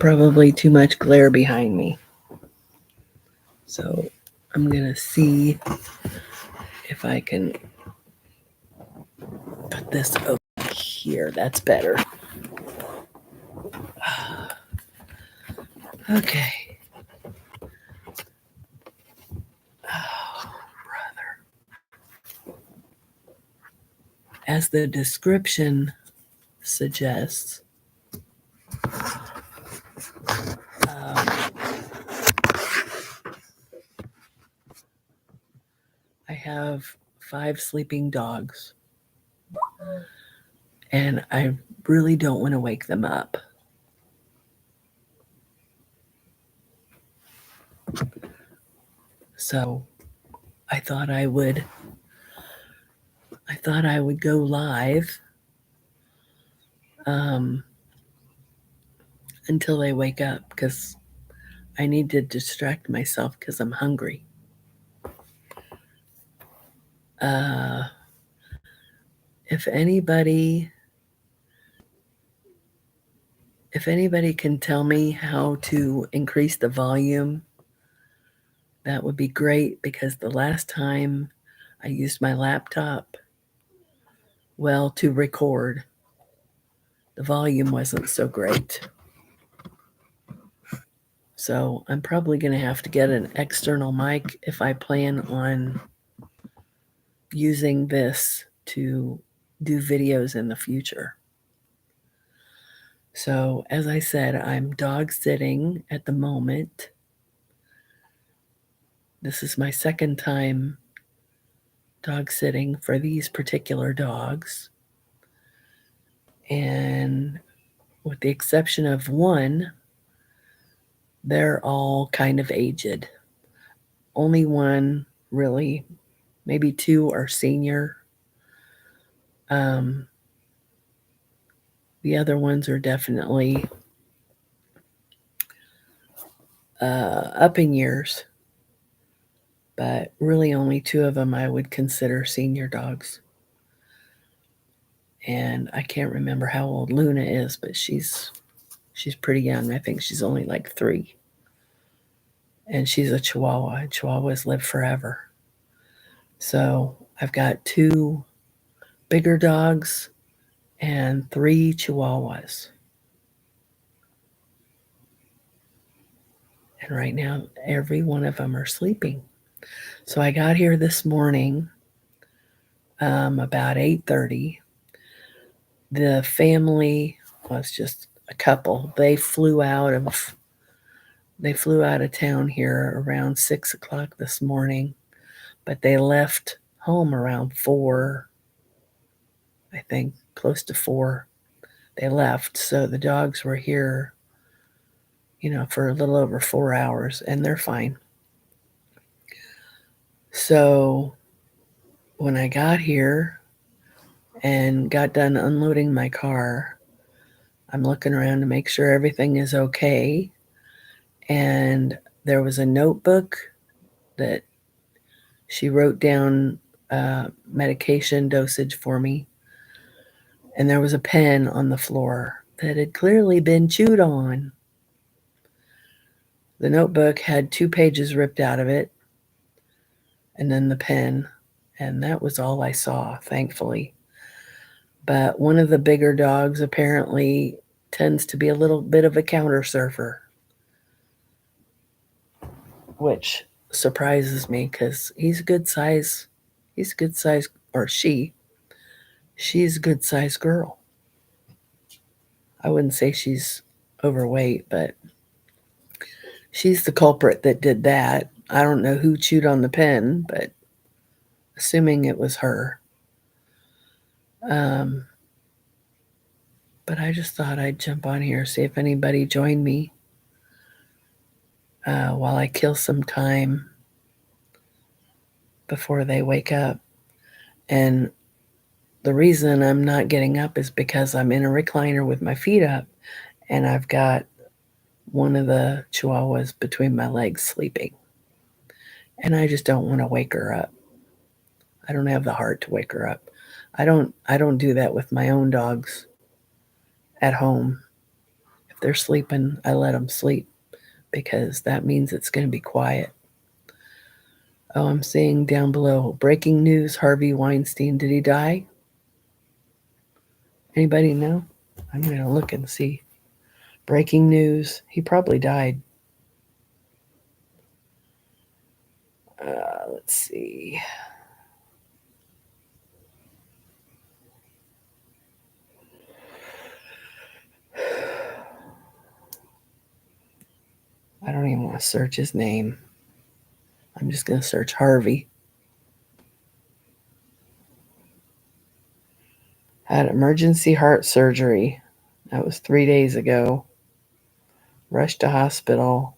probably too much glare behind me. So I'm going to see if I can put this over here. That's better. Okay. Oh, brother. As the description suggests, I have 5 sleeping dogs, and I really don't want to wake them up. So I thought I would go live um, until they wake up, because I need to distract myself because I'm hungry. Uh, if anybody can tell me how to increase the volume, that would be great, because the last time I used my laptop, well, to record, the volume wasn't so great. So I'm probably going to have to get an external mic if I plan on using this to do videos in the future. So, as I said, I'm dog sitting at the moment. This is my second time dog sitting for these particular dogs. And with the exception of one, they're all kind of aged. Only one, really, maybe 2 are senior. The other ones are definitely up in years, but really only 2 of them I would consider senior dogs. And I can't remember how old Luna is, but she's pretty young. I think she's only like 3. And she's a Chihuahua. Chihuahuas live forever. So I've got 2 bigger dogs and 3 Chihuahuas. And right now, every one of them are sleeping. So I got here this morning about 8:30. The family was just a couple. They flew out of town here around 6 o'clock this morning, but they left home around 4, I think, close to 4. They left, so the dogs were here, for a little over 4 hours, and they're fine. So when I got here and got done unloading my car, I'm looking around to make sure everything is okay. And there was a notebook that she wrote down medication dosage for me. And there was a pen on the floor that had clearly been chewed on. The notebook had 2 pages ripped out of it, and then the pen, and that was all I saw, thankfully. But one of the bigger dogs apparently tends to be a little bit of a counter surfer, which surprises me because he's a good size, or she's a good size girl. I wouldn't say she's overweight, but she's the culprit that did that. I don't know who chewed on the pen, but assuming it was her. But I just thought I'd jump on here, see if anybody joined me while I kill some time before they wake up. And the reason I'm not getting up is because I'm in a recliner with my feet up, and I've got one of the Chihuahuas between my legs sleeping. And I just don't want to wake her up. I don't have the heart to wake her up. I don't do that with my own dogs at home. they're sleeping, I let them sleep because that means it's going to be quiet. Oh, I'm seeing down below, breaking news, Harvey Weinstein, did he die? Anybody know? I'm going to look and see. Breaking news, he probably died. Let's see. I don't even want to search his name. I'm just going to search Harvey. Had emergency heart surgery. That was 3 days ago. Rushed to hospital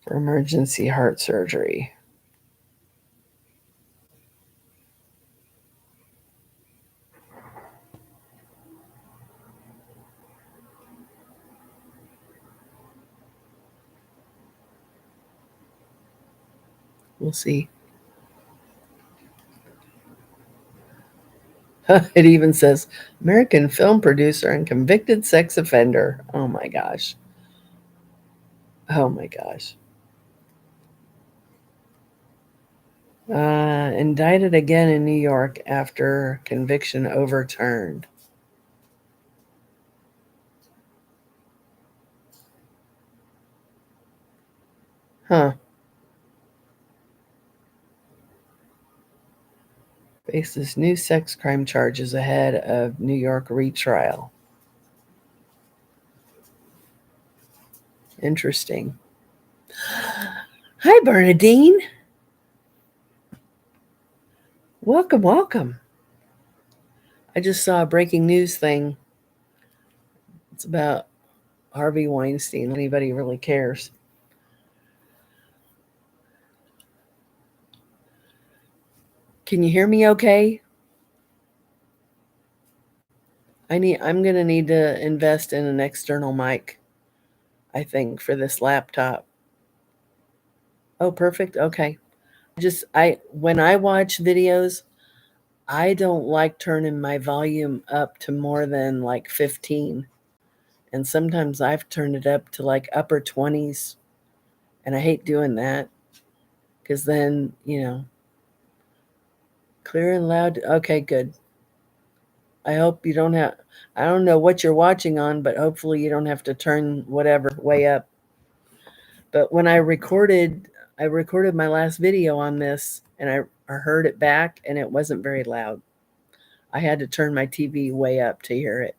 for emergency heart surgery. We'll see. It even says American film producer and convicted sex offender. Oh my gosh. Oh my gosh. Indicted again in New York after conviction overturned. Huh. Faces new sex crime charges ahead of New York retrial. Interesting. Hi, Bernadine. Welcome, welcome. I just saw a breaking news thing. It's about Harvey Weinstein. Anybody really cares? Can you hear me okay? I'm gonna need to invest in an external mic, I think, for this laptop. Oh, perfect. Okay. When I watch videos, I don't like turning my volume up to more than like 15. And sometimes I've turned it up to like upper 20s. And I hate doing that because then, clear and loud. Okay, good. I hope you don't have, I don't know what you're watching on, but hopefully you don't have to turn whatever way up. But when I recorded my last video on this and I heard it back and it wasn't very loud. I had to turn my TV way up to hear it.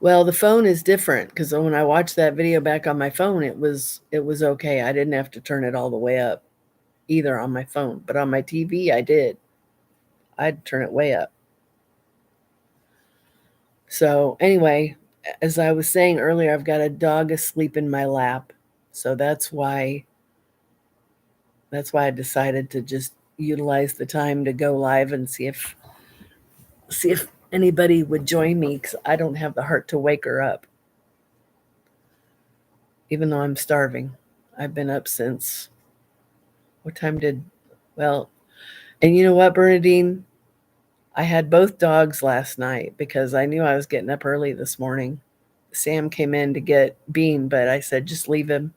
Well, the phone is different because when I watched that video back on my phone, it was okay. I didn't have to turn it all the way up either on my phone, but on my TV I did. I'd turn it way up. So anyway, as I was saying earlier, I've got a dog asleep in my lap. So that's why I decided to just utilize the time to go live and see if anybody would join me because I don't have the heart to wake her up. Even though I'm starving. I've been up since what time and you know what, Bernadine? I had both dogs last night because I knew I was getting up early this morning. Sam came in to get Bean, but I said, just leave him.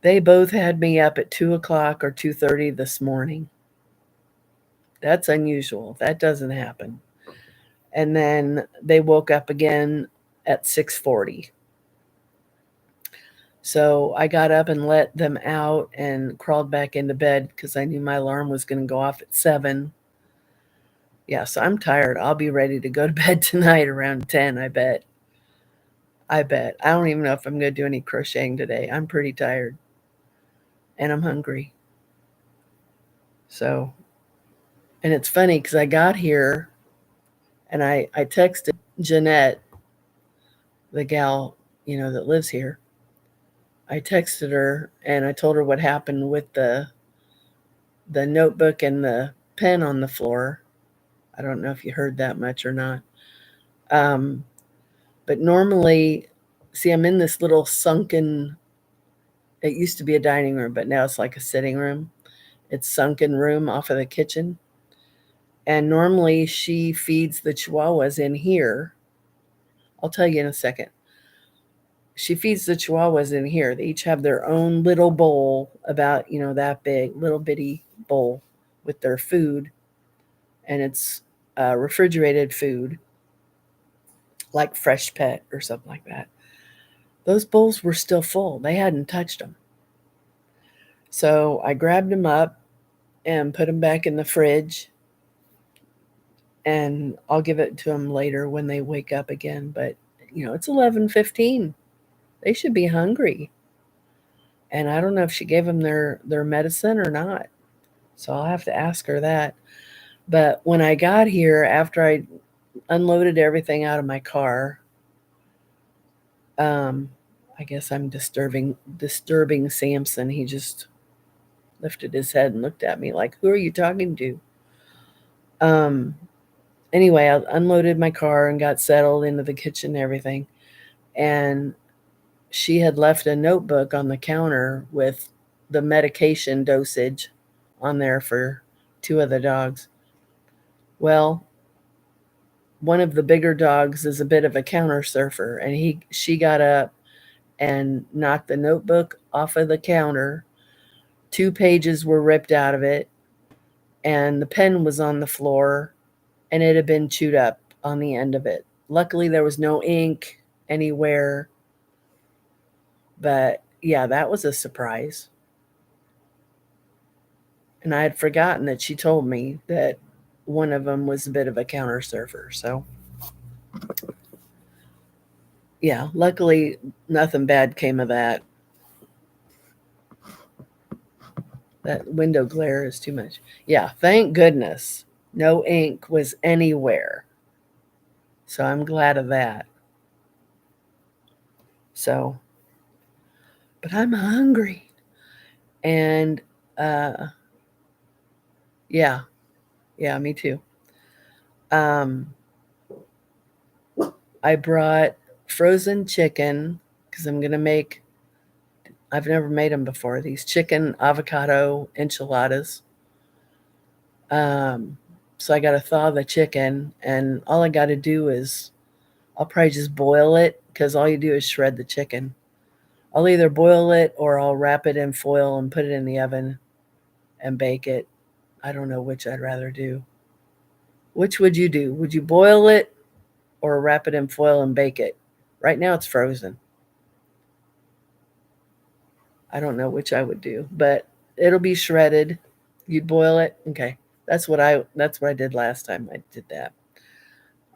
They both had me up at 2 o'clock or 2:30 this morning. That's unusual. That doesn't happen. And then they woke up again at 6:40. So I got up and let them out and crawled back into bed because I knew my alarm was going to go off at 7. Yeah, so I'm tired. I'll be ready to go to bed tonight around 10, I bet. I don't even know if I'm going to do any crocheting today. I'm pretty tired. And I'm hungry. So, and it's funny because I got here and I texted Jeanette, the gal, that lives here. I texted her and I told her what happened with the notebook and the pen on the floor. I don't know if you heard that much or not. But normally, see, I'm in this little sunken, it used to be a dining room, but now it's like a sitting room. It's sunken room off of the kitchen. And normally she feeds the chihuahuas in here. I'll tell you in a second. She feeds the chihuahuas in here. They each have their own little bowl, about, that big, little bitty bowl with their food. And it's refrigerated food, like Fresh Pet or something like that. Those bowls were still full. They hadn't touched them. So I grabbed them up and put them back in the fridge. And I'll give it to them later when they wake up again. But, it's 11:15. They should be hungry. And I don't know if she gave them their medicine or not. So I'll have to ask her that. But when I got here, after I unloaded everything out of my car, I guess I'm disturbing Samson. He just lifted his head and looked at me like, "Who are you talking to?" Um, anyway, I unloaded my car and got settled into the kitchen and everything. And she had left a notebook on the counter with the medication dosage on there for two of the dogs. Well, one of the bigger dogs is a bit of a counter surfer, and she got up and knocked the notebook off of the counter. 2 pages were ripped out of it, and the pen was on the floor, and it had been chewed up on the end of it. Luckily, there was no ink anywhere, but yeah, that was a surprise. And I had forgotten that she told me that one of them was a bit of a counter surfer. So, yeah, luckily nothing bad came of that. That window glare is too much. Yeah, thank goodness no ink was anywhere. So I'm glad of that. So, but I'm hungry. And yeah, yeah, me too. Um, I brought frozen chicken because I'm going to make, I've never made them before, these chicken avocado enchiladas. So I got to thaw the chicken, and all I got to do is, I'll probably just boil it because all you do is shred the chicken. I'll either boil it or I'll wrap it in foil and put it in the oven and bake it. I don't know which I'd rather do. Which would you do? Would you boil it or wrap it in foil and bake it? Right now it's frozen. I don't know which I would do, but it'll be shredded. You'd boil it? Okay. That's what I did last time I did that.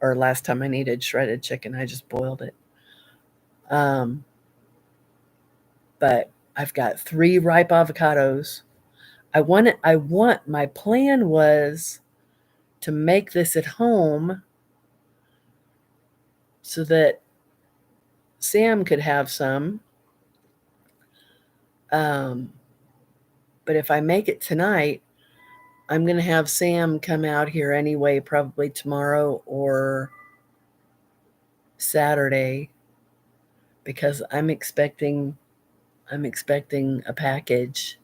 Or last time I needed shredded chicken, I just boiled it. Um, but I've got 3 ripe avocados. My plan was to make this at home so that Sam could have some. Um, but if I make it tonight, I'm going to have Sam come out here anyway, probably tomorrow or Saturday, because I'm expecting a package.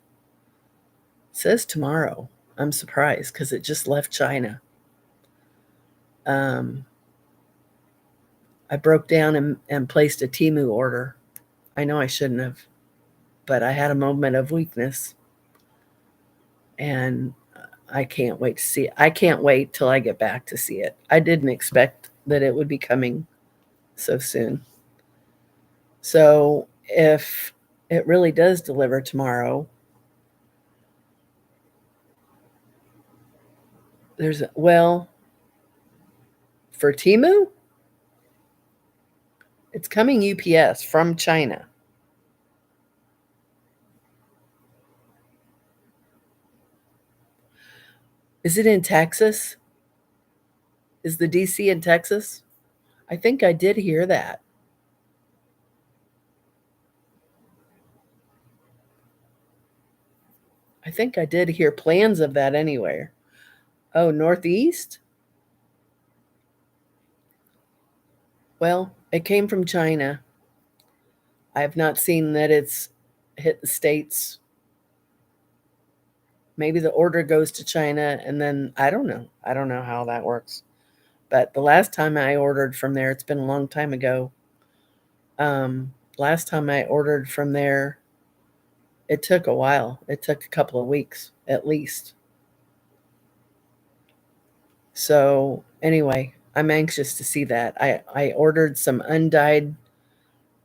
It says tomorrow. I'm surprised because it just left China. Um, I broke down and placed a Temu order. I know I shouldn't have, but I had a moment of weakness, and I can't wait to see it. I can't wait till I get back to see it. I didn't expect that it would be coming so soon. So if it really does deliver tomorrow, for Temu, it's coming UPS from China. Is it in Texas? Is the DC in Texas? I think I did hear that. I think I did hear plans of that anywhere. Oh, Northeast? Well, it came from China. I have not seen that it's hit the States. Maybe the order goes to China and then I don't know. I don't know how that works. But the last time I ordered from there, it's been a long time ago. Last time I ordered from there, it took a while. It took a couple of weeks at least. So anyway, I'm anxious to see that. I ordered some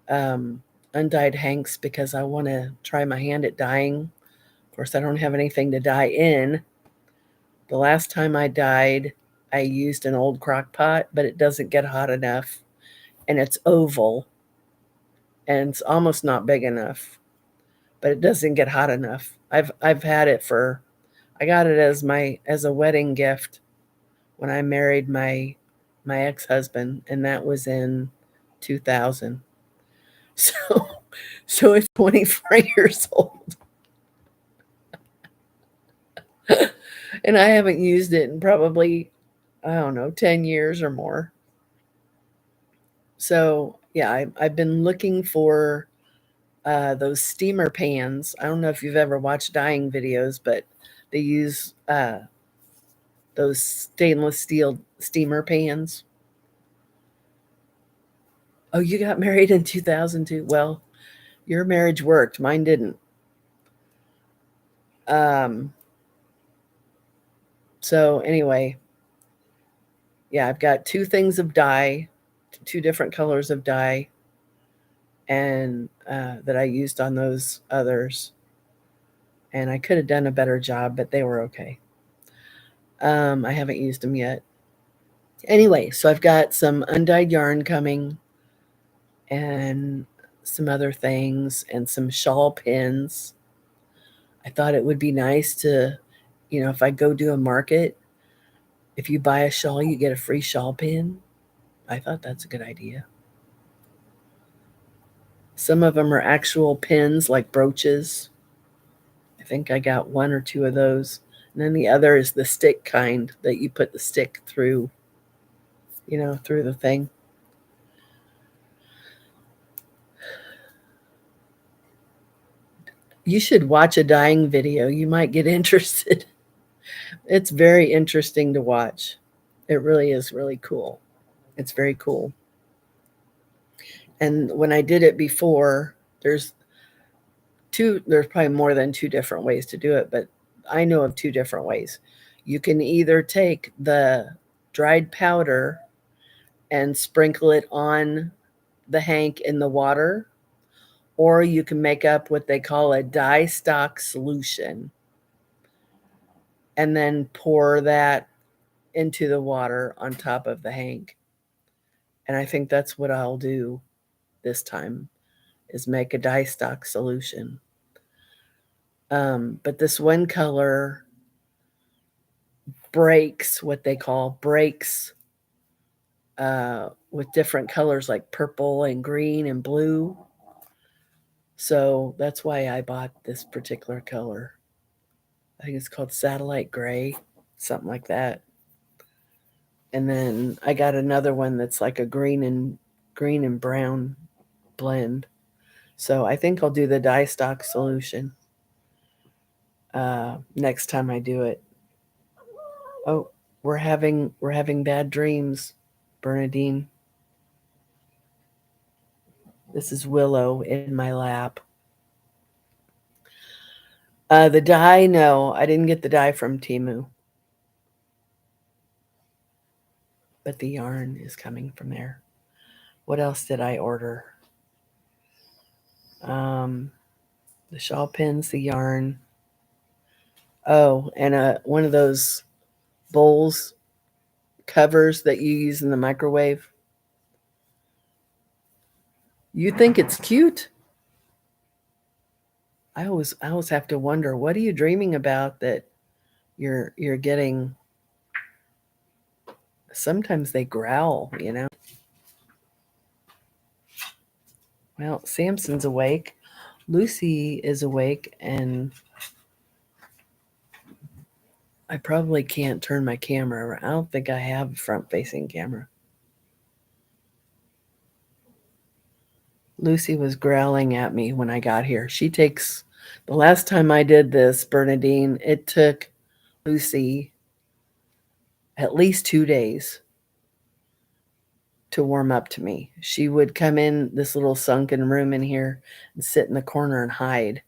um, undyed hanks because I want to try my hand at dyeing. Of course, I don't have anything to dye in. The last time I dyed, I used an old crock pot, but it doesn't get hot enough, and it's oval, and it's almost not big enough, but it doesn't get hot enough. I've had it for I got it as a wedding gift when I married my ex-husband, and that was in 2000. So so it's 24 years old. And I haven't used it in probably, I don't know, 10 years or more. So, yeah, I've been looking for those steamer pans. I don't know if you've ever watched dyeing videos, but they use those stainless steel steamer pans. Oh, you got married in 2002? Well, your marriage worked. Mine didn't. Um, so, anyway, yeah, I've got two things of dye, two different colors of dye, and that I used on those others. And I could have done a better job, but they were okay. I haven't used them yet. Anyway, so I've got some undyed yarn coming and some other things and some shawl pins. I thought it would be nice to, if I go do a market, if you buy a shawl, you get a free shawl pin. I thought that's a good idea. Some of them are actual pins like brooches. I think I got one or two of those. And then the other is the stick kind that you put the stick through, through the thing. You should watch a dyeing video. You might get interested. It's very interesting to watch. It really is really cool. It's very cool. And when I did it before, there's probably more than two different ways to do it, but I know of two different ways. You can either take the dried powder and sprinkle it on the hank in the water, or you can make up what they call a dye stock solution and then pour that into the water on top of the hank. And I think that's what I'll do this time is make a dye stock solution. But this one color breaks what they call breaks with different colors like purple and green and blue. So that's why I bought this particular color. I think it's called satellite gray, something like that. And then I got another one that's like a green and brown blend. So I think I'll do the dye stock solution next time I do it. Oh, we're having bad dreams, Bernadine. This is Willow in my lap. The dye, no, I didn't get the dye from Temu. But the yarn is coming from there. What else did I order? The shawl pins, the yarn. Oh, and one of those bowls covers that you use in the microwave. You think it's cute? I always have to wonder, what are you dreaming about that you're getting? Sometimes they growl. Well, Samson's awake. Lucy is awake, and I probably can't turn my camera around. I don't think I have a front-facing camera. Lucy was growling at me when I got here. She takes The last time I did this, Bernadine, it took Lucy at least 2 days to warm up to me. She would come in this little sunken room in here and sit in the corner and hide.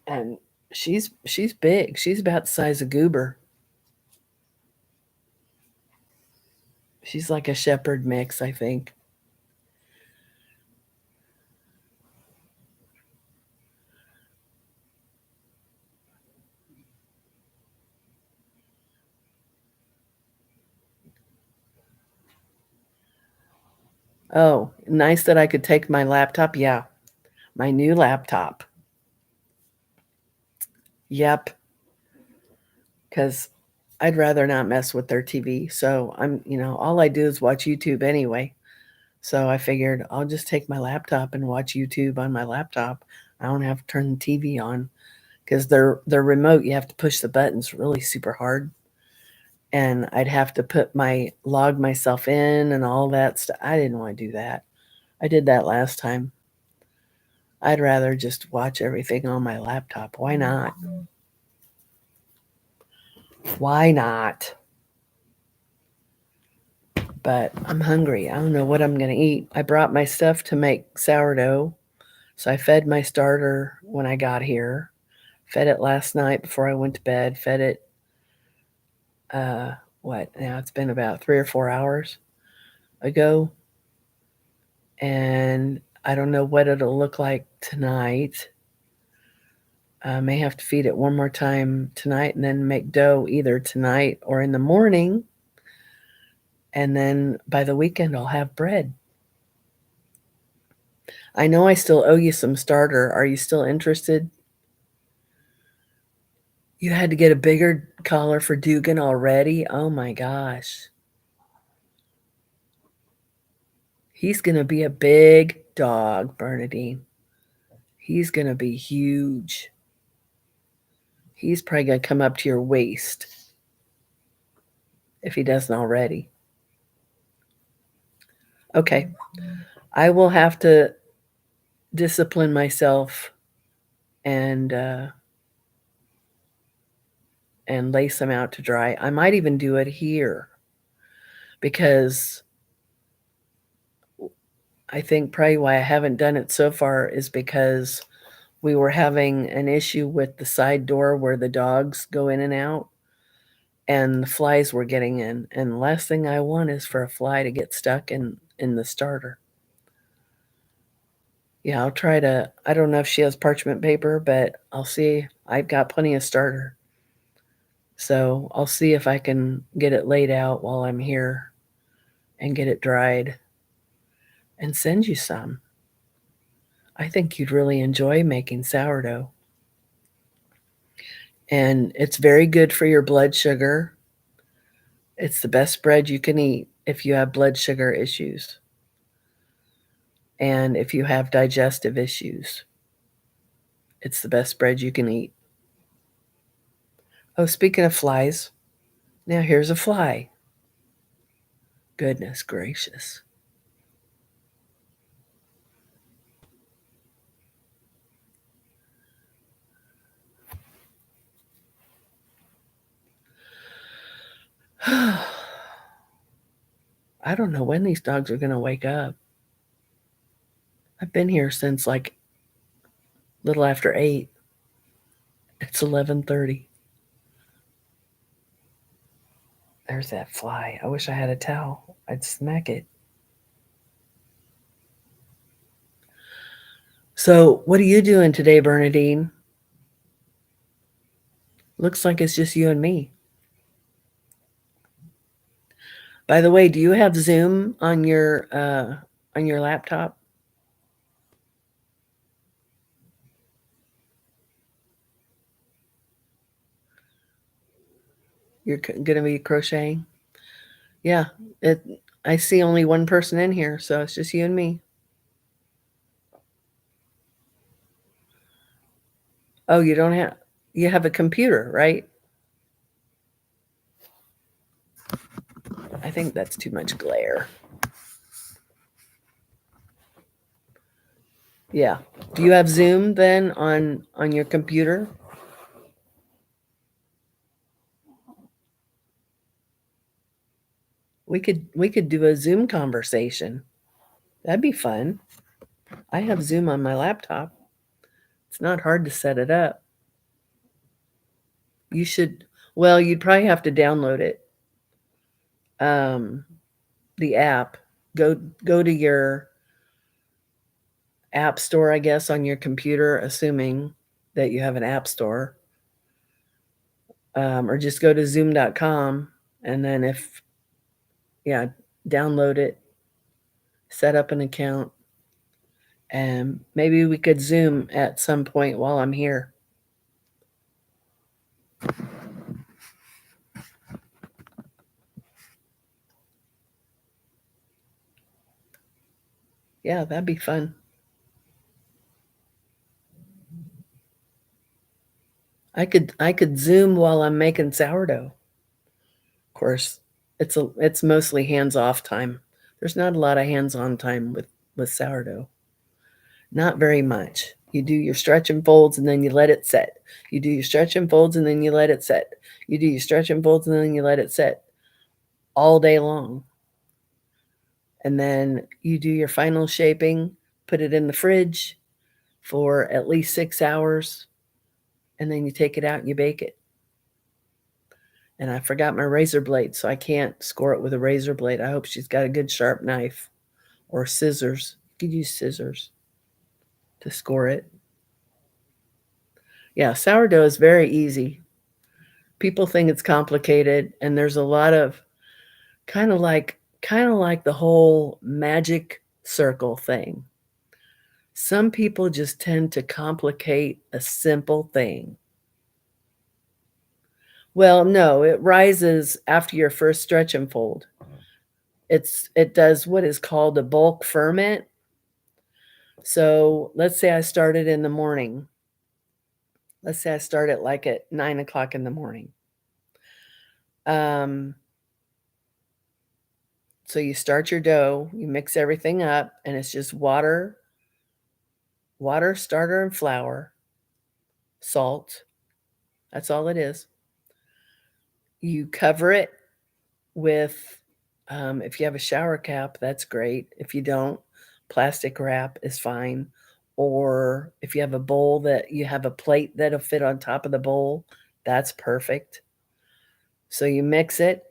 And she's big. She's about the size of Goober. She's like a shepherd mix, I think. Oh, nice that I could take my laptop. Yeah, my new laptop. Yep, because I'd rather not mess with their TV. So all I do is watch YouTube anyway. So I figured I'll just take my laptop and watch YouTube on my laptop. I don't have to turn the TV on because they're remote. You have to push the buttons really super hard, and I'd have to log myself in and all that stuff. I didn't want to do that. I did that last time. I'd rather just watch everything on my laptop. Why not? Why not? But I'm hungry. I don't know what I'm going to eat. I brought my stuff to make sourdough. So I fed my starter when I got here. Fed it last night before I went to bed. Fed it, what? Now it's been about 3 or 4 hours ago. And I don't know what it'll look like tonight. I may have to feed it one more time tonight and then make dough either tonight or in the morning. And then by the weekend, I'll have bread. I know I still owe you some starter. Are you still interested? You had to get a bigger collar for Dugan already? Oh my gosh. He's going to be a big dog, Bernadine. He's going to be huge. He's probably going to come up to your waist if he doesn't already. Okay. I will have to discipline myself and lace them out to dry. I might even do it here because I think probably why I haven't done it so far is because we were having an issue with the side door where the dogs go in and out, and the flies were getting in. And the last thing I want is for a fly to get stuck in the starter. Yeah, I'll try to. I don't know if she has parchment paper, but I'll see. I've got plenty of starter. So I'll see if I can get it laid out while I'm here and get it dried and send you some. I think you'd really enjoy making sourdough. And it's very good for your blood sugar. It's the best bread you can eat if you have blood sugar issues and if you have digestive issues. It's the best bread you can eat. Oh, speaking of flies, now here's a fly. Goodness gracious. I don't know when these dogs are going to wake up. I've been here since like little after 8. It's 11:30. There's that fly. I wish I had a towel. I'd smack it. So, what are you doing today, Bernadine? Looks like it's just you and me. By the way, do you have Zoom on your laptop? You're going to be crocheting? Yeah. It I see only one person in here, so it's just you and me. Oh, you have a computer, right? I think that's too much glare. Yeah. Do you have Zoom then on your computer? We could do a Zoom conversation. That'd be fun. I have Zoom on my laptop. It's not hard to set it up. You should, well, you'd probably have to download it. The app. Go to your app store, I guess, on your computer, assuming that you have an app store. Or just go to zoom.com and then download it, set up an account, and maybe we could Zoom at some point while I'm here. Yeah, that'd be fun. I could Zoom while I'm making sourdough. Of course, it's mostly hands-off time. There's not a lot of hands-on time with sourdough. Not very much. You do your stretch and folds and then you let it set. You do your stretch and folds and then you let it set. You do your stretch and folds and then you let it set all day long. And then you do your final shaping, put it in the fridge for at least 6 hours, and then you take it out and you bake it. And I forgot my razor blade, so I can't score it with a razor blade. I hope she's got a good sharp knife or scissors. You could use scissors to score it. Yeah, sourdough is very easy. People think it's complicated, and there's a lot of kind of like the whole magic circle thing. Some people just tend to complicate a simple thing. Well, no, it rises after your first stretch and fold. It does what is called a bulk ferment. So let's say I started in the morning. Let's say I start at like at 9 o'clock in the morning. So you start your dough, you mix everything up, and it's just water, starter, and flour, salt. That's all it is. You cover it with, if you have a shower cap, that's great. If you don't, plastic wrap is fine. Or if you have a bowl that you have a plate that'll fit on top of the bowl, that's perfect. So you mix it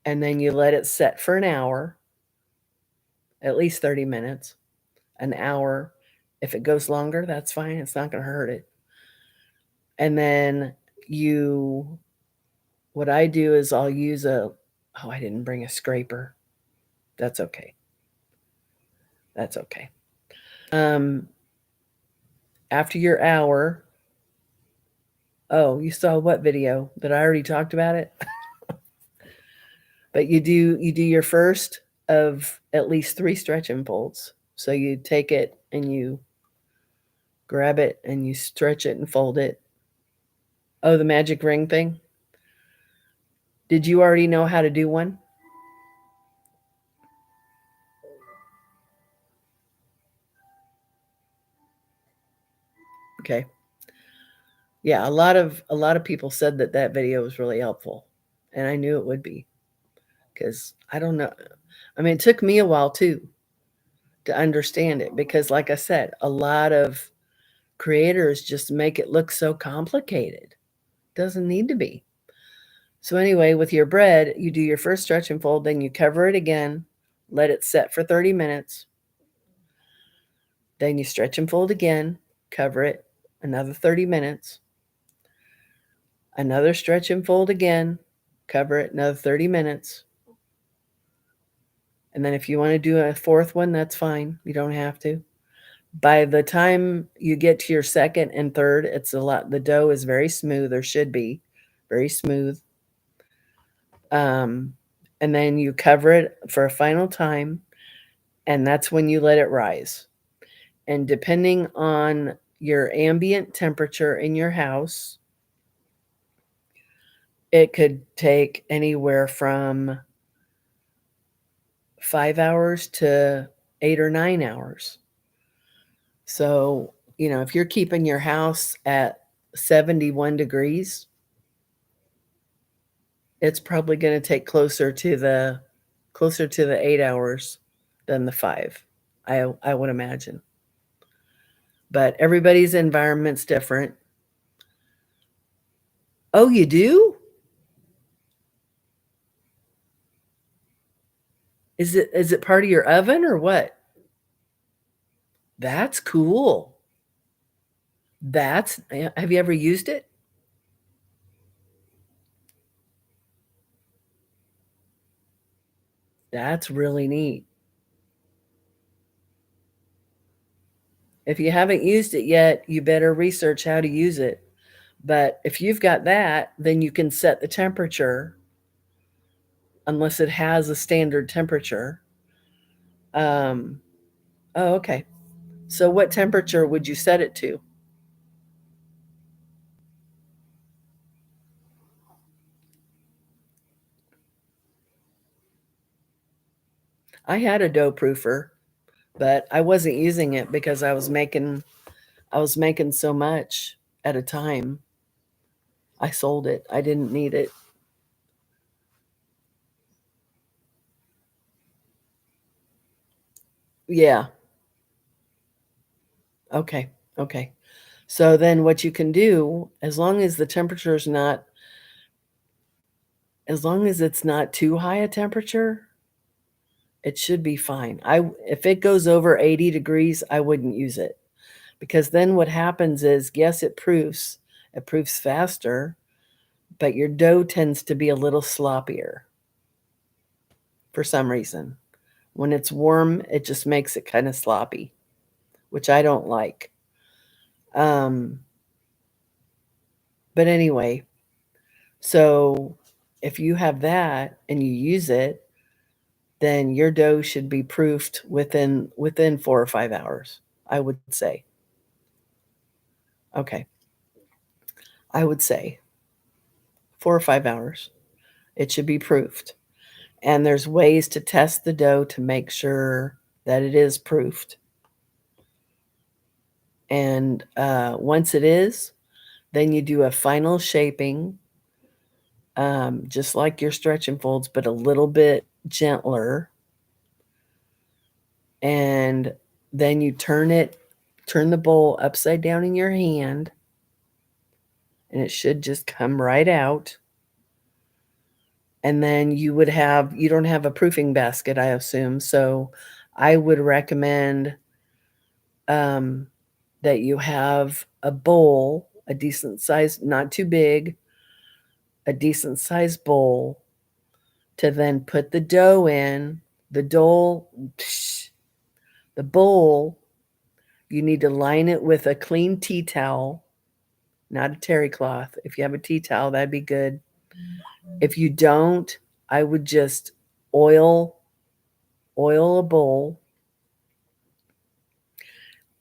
and then you let it set for an hour, at least 30 minutes, an hour. If it goes longer, that's fine. It's not going to hurt it. And then what I do is I'll use I didn't bring a scraper. That's okay. That's okay. After your hour, oh, you saw what video? That I already talked about it? But you do your first of at least 3 stretch and folds. So you take it and you grab it and you stretch it and fold it. Oh, the magic ring thing? Did you already know how to do one? Okay. Yeah, a lot of people said that video was really helpful, and I knew it would be, because I don't know. I mean, it took me a while too to understand it, because like I said, a lot of creators just make it look so complicated. Doesn't need to be. So anyway, with your bread, you do your first stretch and fold, then you cover it again, let it set for 30 minutes. Then you stretch and fold again, cover it, another 30 minutes. Another stretch and fold again, cover it, another 30 minutes. And then if you want to do a fourth one, that's fine. You don't have to. By the time you get to your second and third, the dough is very smooth, or should be very smooth. And then you cover it for a final time, and that's when you let it rise. And depending on your ambient temperature in your house, it could take anywhere from 5 hours to 8 or 9 hours. So, if you're keeping your house at 71 degrees, it's probably going to take closer to the 8 hours than the 5. I would imagine. But everybody's environment's different. Oh, you do? Is it part of your oven or what? That's cool. Have you ever used it? That's really neat. If you haven't used it yet, you better research how to use it. But if you've got that, then you can set the temperature unless it has a standard temperature. Um, oh, okay. So what temperature would you set it to? I had a dough proofer, but I wasn't using it because I was making so much at a time. I sold it. I didn't need it. Yeah. Okay. Okay. So then what you can do, as long as it's not too high a temperature, it should be fine. If it goes over 80 degrees, I wouldn't use it because then what happens is, yes, it proofs faster, but your dough tends to be a little sloppier for some reason. When it's warm, it just makes it kind of sloppy, which I don't like. Um, but anyway, so if you have that and you use it, then your dough should be proofed within 4 or 5 hours, I would say. Okay. I would say 4 or 5 hours. It should be proofed. And there's ways to test the dough to make sure that it is proofed. And once it is, then you do a final shaping, just like your stretch and folds, but a little bit gentler. And then you turn the bowl upside down in your hand, and it should just come right out. And then you don't have a proofing basket, I assume. So I would recommend um, that you have a bowl, a decent size, not too big, a decent sized bowl to then put the dough in. The dough, the bowl, you need to line it with a clean tea towel, not a terry cloth. If you have a tea towel, that'd be good. If you don't, I would just oil a bowl,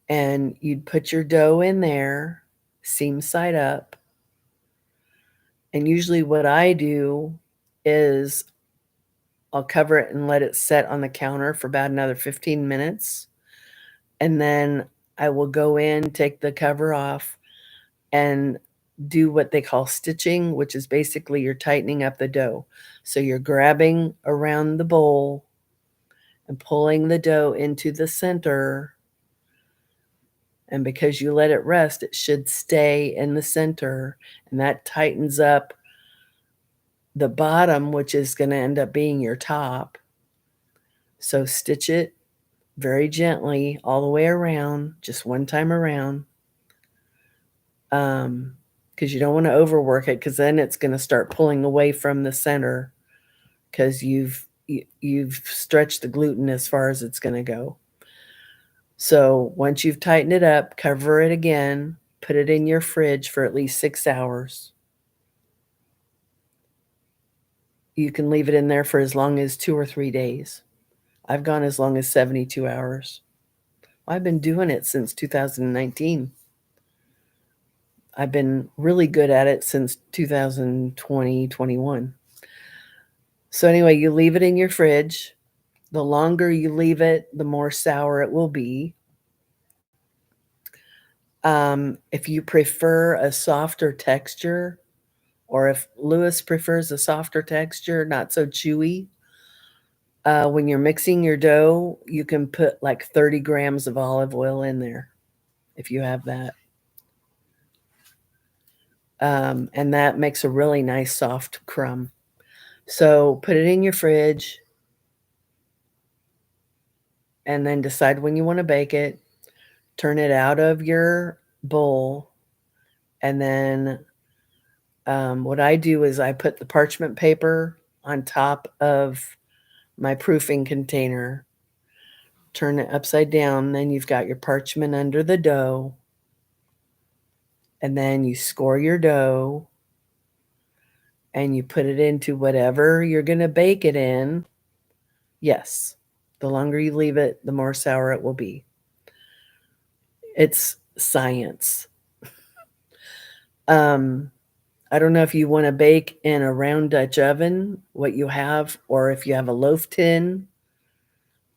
and you'd put your dough in there, seam side up. And usually what I do is I'll cover it and let it set on the counter for about another 15 minutes. And then I will go in, take the cover off, and do what they call stitching, which is basically you're tightening up the dough. So you're grabbing around the bowl and pulling the dough into the center. And because you let it rest, it should stay in the center. And that tightens up the bottom, which is going to end up being your top. So stitch it very gently all the way around, just one time around. Because you don't want to overwork it, because then it's going to start pulling away from the center because you've stretched the gluten as far as it's going to go. So once you've tightened it up, cover it again, put it in your fridge for at least 6 hours. You can leave it in there for as long as 2 or 3 days. I've gone as long as 72 hours. I've been doing it since 2019. I've been really good at it since 2020, 21. So anyway, you leave it in your fridge. The longer you leave it, the more sour it will be. If you prefer a softer texture, or if Lewis prefers a softer texture, not so chewy, when you're mixing your dough, you can put like 30 grams of olive oil in there if you have that. And that makes a really nice soft crumb. So put it in your fridge and then decide when you want to bake it. Turn it out of your bowl. And then what I do is I put the parchment paper on top of my proofing container. Turn it upside down. Then you've got your parchment under the dough. And then you score your dough and you put it into whatever you're going to bake it in. Yes, the longer you leave it, the more sour it will be. It's science. I don't know if you want to bake in a round Dutch oven, what you have, or if you have a loaf tin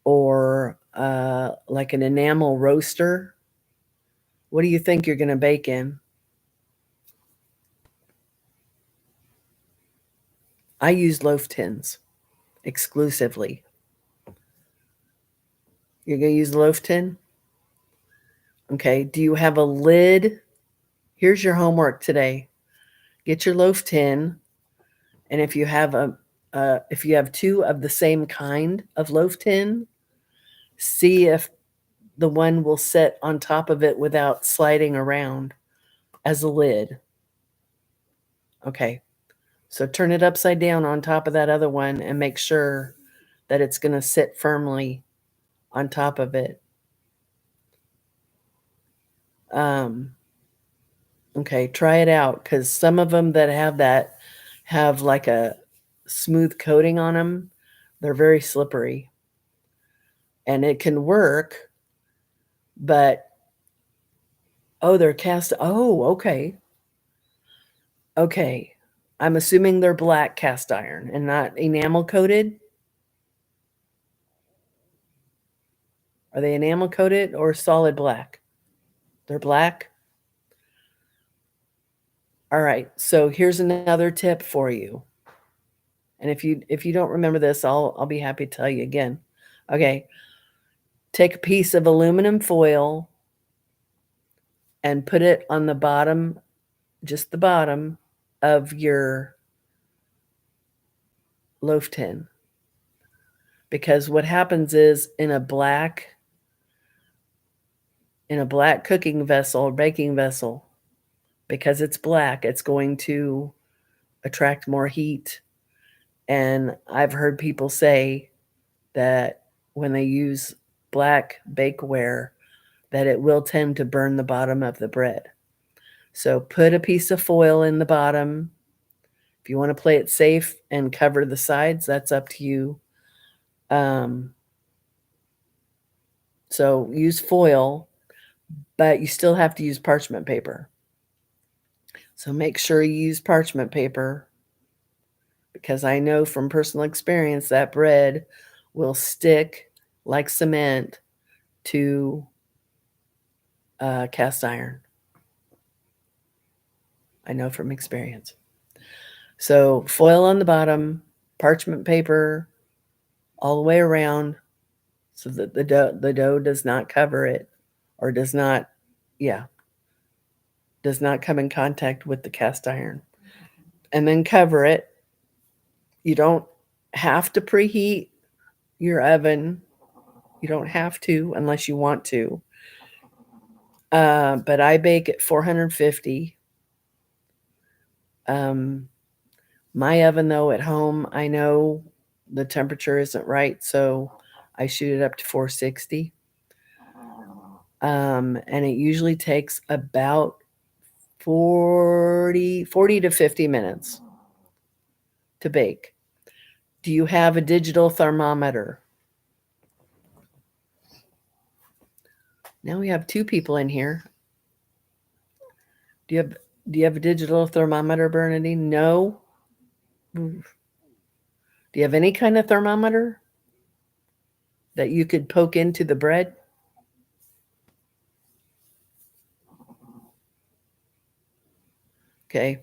or like an enamel roaster. What do you think you're going to bake in? I use loaf tins exclusively. You're going to use a loaf tin? Okay. Do you have a lid? Here's your homework today. Get your loaf tin, and if you have two of the same kind of loaf tin, see if the one will sit on top of it without sliding around as a lid. Okay. So turn it upside down on top of that other one and make sure that it's going to sit firmly on top of it. Okay, try it out, because some of them that have that have like a smooth coating on them. They're very slippery. And it can work, but they're cast. Oh, okay. Okay. I'm assuming they're black cast iron and not enamel coated. Are they enamel coated or solid black? They're black. All right. So here's another tip for you. And if you don't remember this, I'll be happy to tell you again. Okay. Take a piece of aluminum foil and put it on the bottom, just the bottom of your loaf tin. Because what happens is in a black cooking vessel or baking vessel, because it's black, it's going to attract more heat. And I've heard people say that when they use black bakeware, that it will tend to burn the bottom of the bread. So put a piece of foil in the bottom. If you want to play it safe and cover the sides, that's up to you. So use foil, but you still have to use parchment paper. So make sure you use parchment paper, because I know from personal experience that bread will stick like cement to cast iron. I know from experience. So foil on the bottom, parchment paper all the way around, so that the dough does not cover it, or does not come in contact with the cast iron. And then cover it. You don't have to preheat your oven. You don't have to unless you want to. But I bake at 450. My oven, though, at home, I know the temperature isn't right, so I shoot it up to 460. And it usually takes about 40 to 50 minutes to bake. Do you have a digital thermometer? Now we have two people in here. Do you have a digital thermometer, Bernadine? No. Do you have any kind of thermometer that you could poke into the bread? Okay.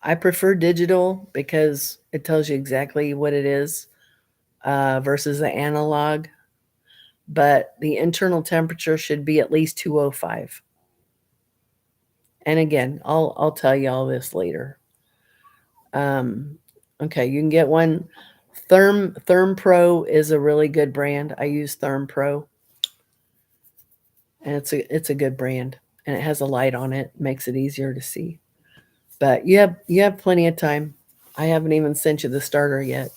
I prefer digital because it tells you exactly what it is versus the analog. But the internal temperature should be at least 205. And again, I'll tell you all this later. Okay, you can get one. Therm Pro is a really good brand. I use Therm Pro, and it's a good brand, and it has a light on it, makes it easier to see. But you have plenty of time. I haven't even sent you the starter yet,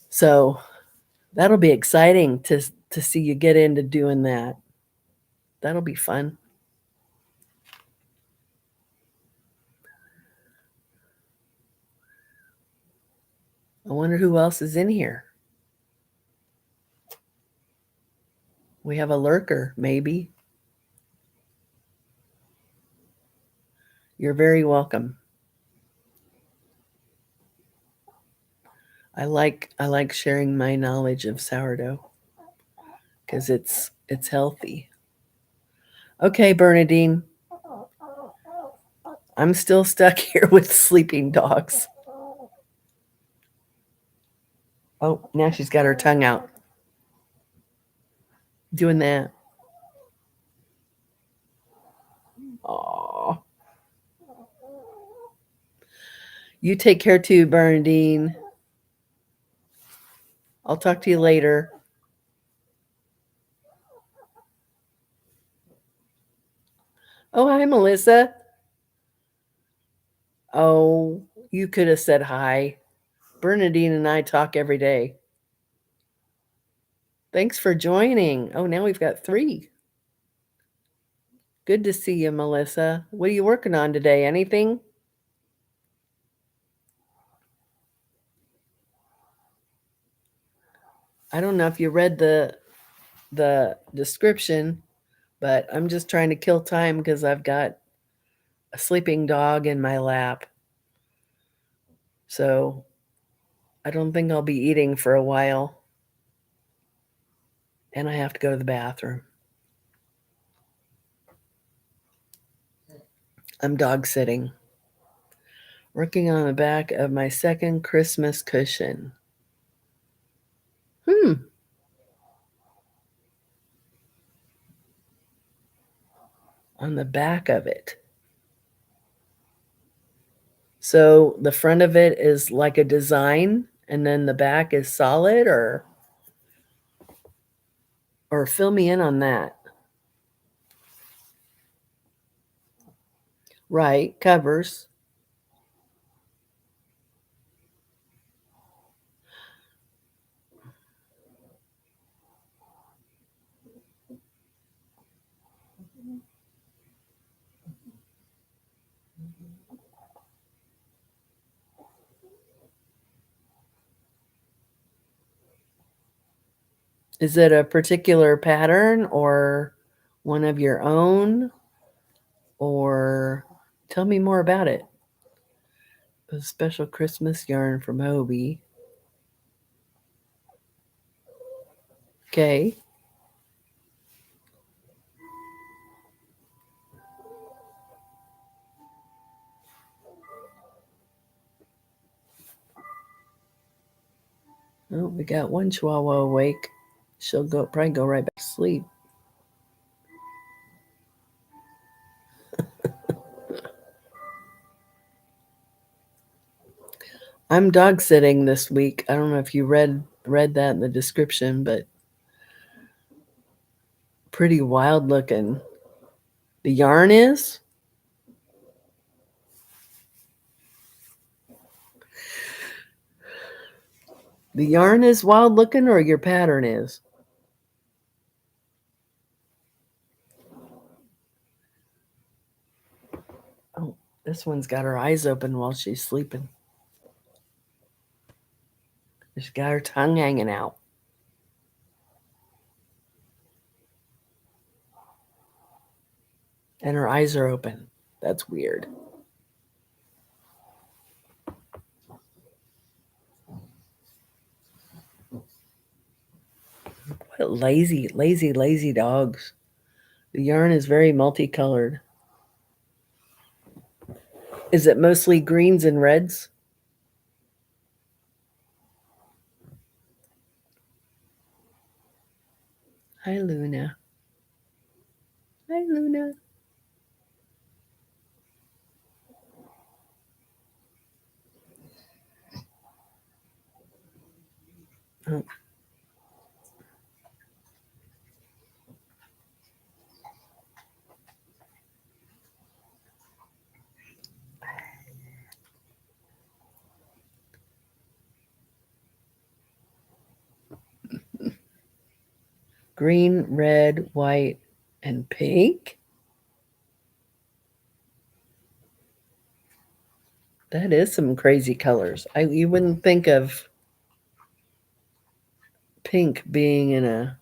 so that'll be exciting to see you get into doing that. That'll be fun. I wonder who else is in here. We have a lurker, maybe. You're very welcome. I like sharing my knowledge of sourdough because it's healthy. Okay, Bernadine. I'm still stuck here with sleeping dogs. Oh, now she's got her tongue out. Doing that. Aw. You take care too, Bernadine. I'll talk to you later. Oh, hi, Melissa. Oh, you could have said hi. Bernadine and I talk every day. Thanks for joining. Oh, now we've got 3. Good to see you, Melissa. What are you working on today? Anything? I don't know if you read the description, but I'm just trying to kill time because I've got a sleeping dog in my lap. So I don't think I'll be eating for a while. And I have to go to the bathroom. I'm dog sitting. Working on the back of my second Christmas cushion. On the back of it. So the front of it is like a design and then the back is solid, or fill me in on that. Right, covers. Is it a particular pattern or one of your own? Or tell me more about it. A special Christmas yarn from Hobie. Okay. Oh, we got one Chihuahua awake. She'll probably go right back to sleep. I'm dog sitting this week. I don't know if you read that in the description, but pretty wild looking. The yarn is? The yarn is wild looking, or your pattern is? Oh, this one's got her eyes open while she's sleeping. She's got her tongue hanging out. And her eyes are open. That's weird. What lazy dogs. The yarn is very multicolored. Is it mostly greens and reds? Hi, Luna. Hi, Luna. Oh. Green, red, white, and pink? That is some crazy colors. You wouldn't think of pink being in a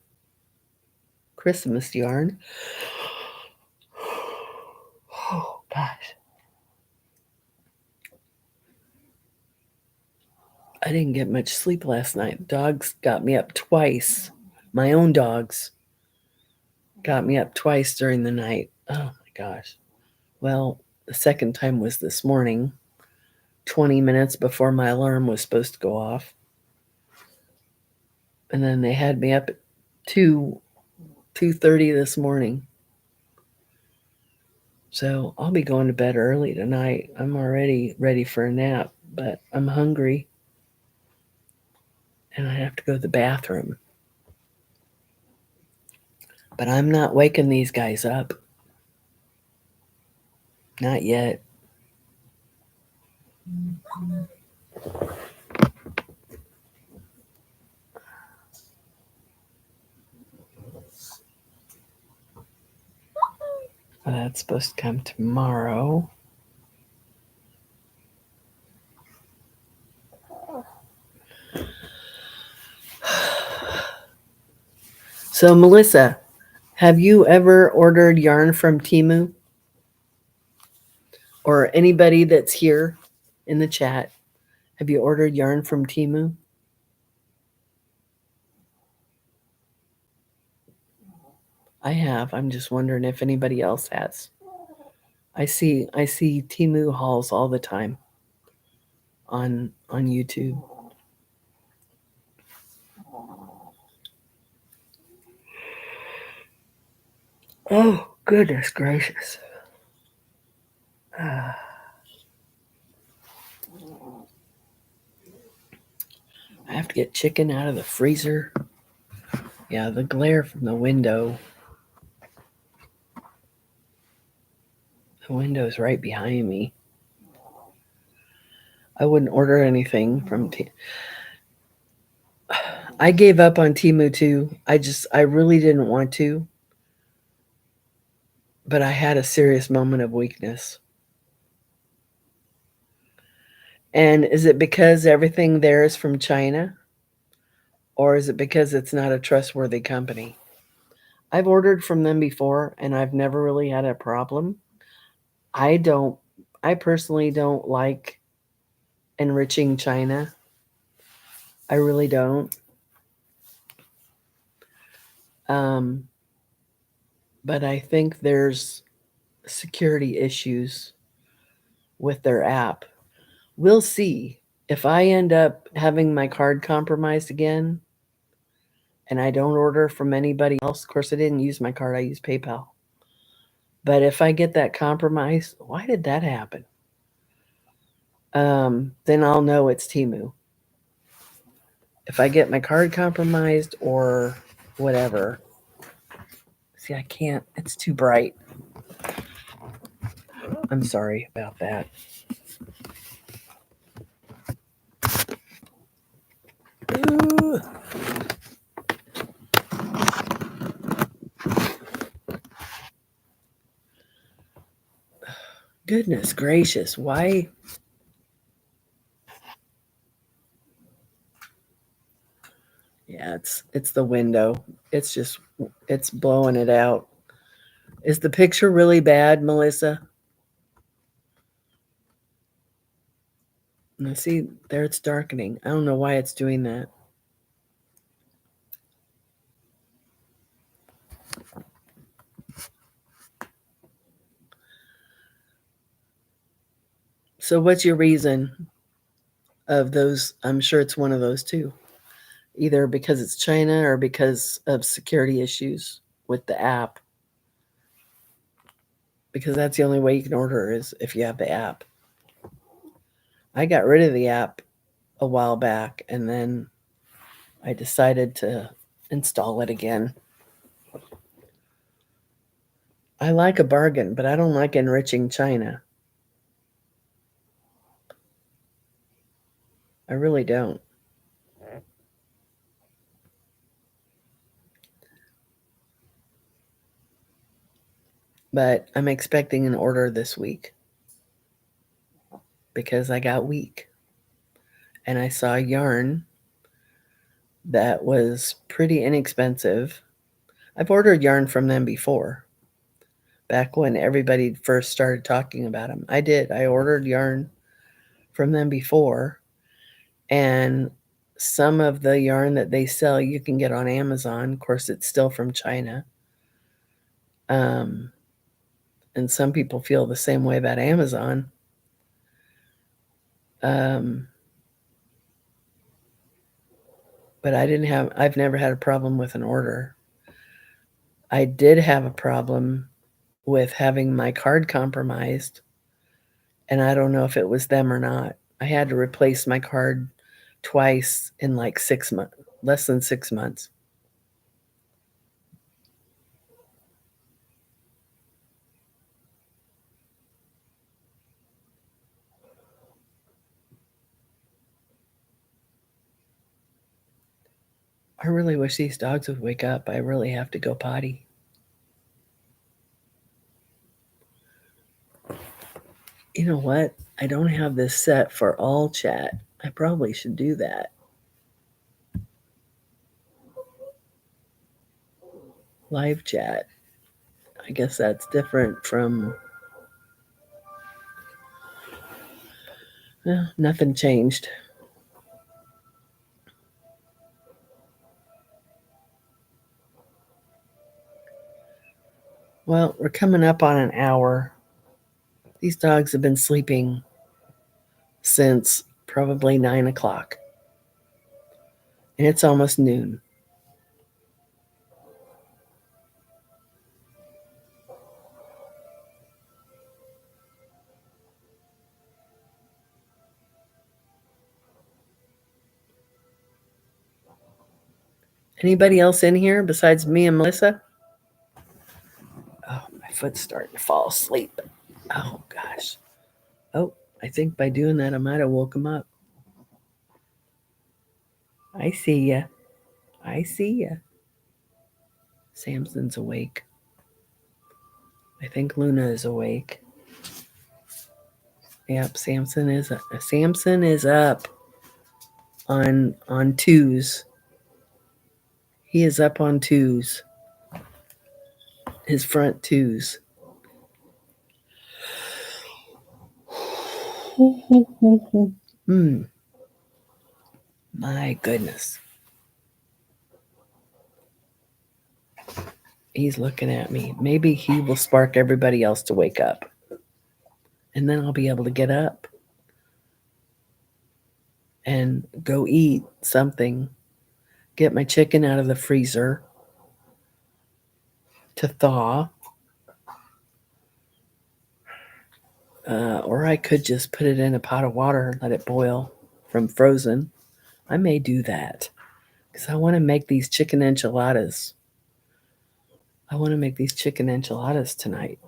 Christmas yarn. Oh, gosh. I didn't get much sleep last night. Dogs got me up twice. My own dogs got me up twice during the night. Oh, my gosh. Well, the second time was this morning, 20 minutes before my alarm was supposed to go off. And then they had me up at 2:30 this morning. So I'll be going to bed early tonight. I'm already ready for a nap, but I'm hungry and I have to go to the bathroom. But I'm not waking these guys up. Not yet. That's supposed to come tomorrow. So, Melissa, have you ever ordered yarn from Temu? Or anybody that's here in the chat, have you ordered yarn from Temu? I have. I'm just wondering if anybody else has. I see Temu hauls all the time on YouTube. Oh, goodness gracious. I have to get chicken out of the freezer. Yeah, the glare from the window. The window's right behind me. I wouldn't order anything from Temu. I gave up on Temu too. I really didn't want to, but I had a serious moment of weakness. And is it because everything there is from China? Or is it because it's not a trustworthy company? I've ordered from them before and I've never really had a problem. I personally don't like enriching China. I really don't. Um, but I think there's security issues with their app. We'll see. If I end up having my card compromised again and I don't order from anybody else, of course, I didn't use my card, I used PayPal. But if I get that compromised, why did that happen? Then I'll know it's Temu. If I get my card compromised or whatever. See, I can't, it's too bright. I'm sorry about that. Ooh. Goodness gracious, why? Yeah, it's the window. It's blowing it out. Is the picture really bad, Melissa? I see there it's darkening. I don't know why it's doing that. So what's your reason of those? I'm sure it's one of those two. Either because it's China or because of security issues with the app. Because that's the only way you can order is if you have the app. I got rid of the app a while back and then I decided to install it again. I like a bargain, but I don't like enriching China. I really don't. But I'm expecting an order this week because I got weak. And I saw yarn that was pretty inexpensive. I've ordered yarn from them before, back when everybody first started talking about them. I did. I ordered yarn from them before, and some of the yarn that they sell you can get on Amazon. Of course, it's still from China. And some people feel the same way about Amazon. But I've never had a problem with an order. I did have a problem with having my card compromised, and I don't know if it was them or not. I had to replace my card twice in like 6 months, less than 6 months. I really wish these dogs would wake up. I really have to go potty. You know what? I don't have this set for all chat. I probably should do that. Live chat. I guess that's different from. Well, nothing changed. Well, we're coming up on an hour. These dogs have been sleeping since probably 9 o'clock. And it's almost noon. Anybody else in here besides me and Melissa? Oh, my foot's starting to fall asleep. Oh, gosh. Oh, I think by doing that, I might have woke him up. I see ya. I see ya. Samson's awake. I think Luna is awake. Yep, Samson is up on twos. He is up on twos. His front twos. My goodness. He's looking at me. Maybe he will spark everybody else to wake up. And then I'll be able to get up and go eat something. Get my chicken out of the freezer to thaw. Or I could just put it in a pot of water and let it boil from frozen. I may do that because I want to make these chicken enchiladas. I want to make these chicken enchiladas tonight.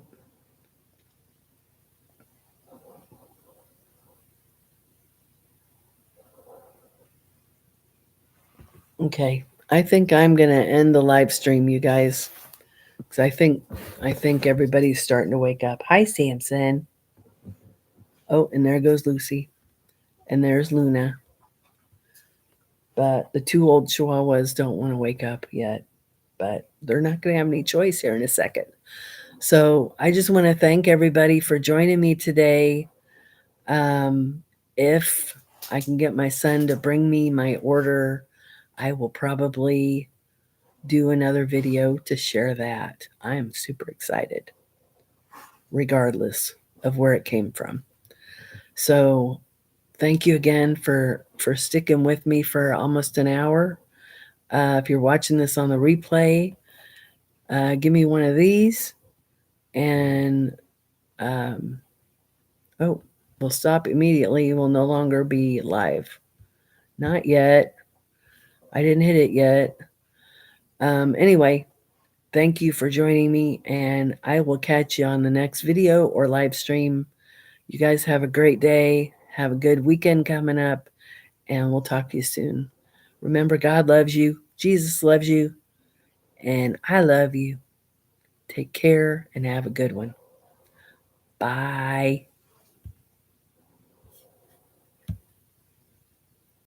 Okay, I think I'm gonna end the live stream, you guys, because I think everybody's starting to wake up. Hi, Samson. Oh, and there goes Lucy, and there's Luna. But the two old Chihuahuas don't want to wake up yet, but they're not going to have any choice here in a second. So I just want to thank everybody for joining me today. If I can get my son to bring me my order, I will probably do another video to share that. I am super excited, regardless of where it came from. So thank you again for sticking with me for almost an hour. If you're watching this on the replay, give me one of these, and oh, we'll stop immediately. We'll no longer be live. Not yet. I didn't hit it yet. Anyway, thank you for joining me, and I will catch you on the next video or live stream. You guys have a great day. Have a good weekend coming up, and we'll talk to you soon. Remember, God loves you, Jesus loves you, and I love you. Take care and have a good one. Bye.